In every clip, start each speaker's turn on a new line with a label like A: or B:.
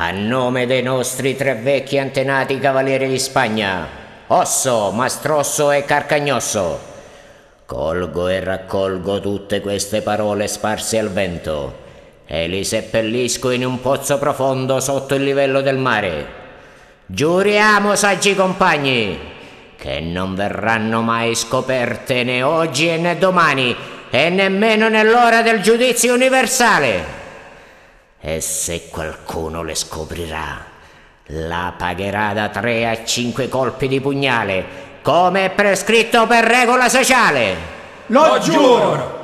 A: A nome dei nostri tre vecchi antenati cavalieri di Spagna, Osso, Mastrosso e Carcagnosso, colgo e raccolgo tutte queste parole sparse al vento e li seppellisco in un pozzo profondo sotto il livello del mare. Giuriamo, saggi compagni, che non verranno mai scoperte né oggi né domani e nemmeno nell'ora del giudizio universale. E se qualcuno le scoprirà, la pagherà da 3 a 5 colpi di pugnale, come è prescritto per regola sociale.
B: Lo giuro!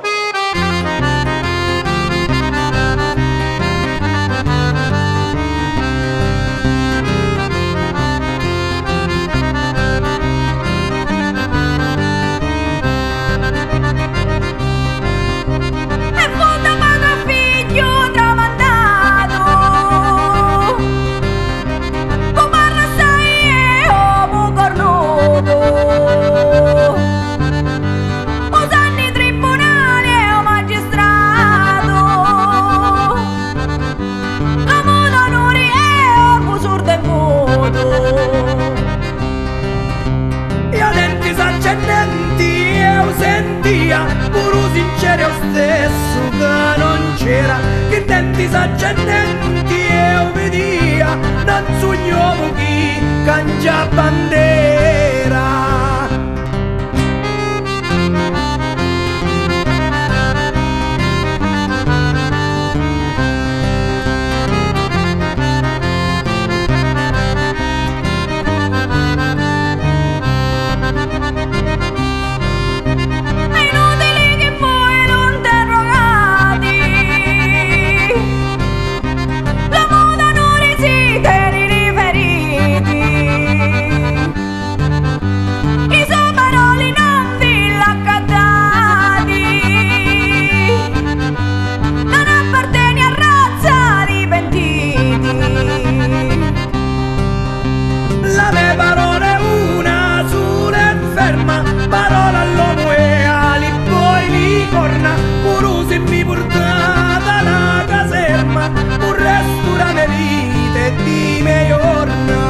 C: Puro sincero stesso che non c'era, che denti s'accendenti e obbedía, non sogno chi cangia bandera. Parola all'uomo e ali, poi li corna, pure se mi portata la caserma, un resto da me vita e di me giorna.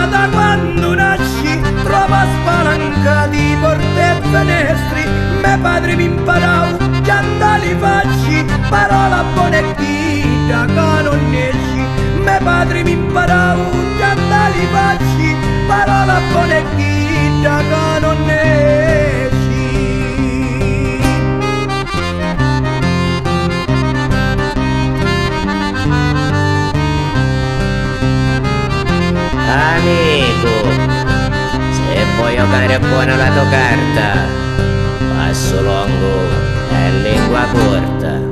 C: Da quando nasci trova spalanca di porte e finestri, me padre mi imparau che andali facci, parola buona e chida che non esci, me padre mi imparau che andali facci, parola buona e chida che non esci.
A: Amico, se vuoi giocare buona la tua carta, passo lungo e lingua corta.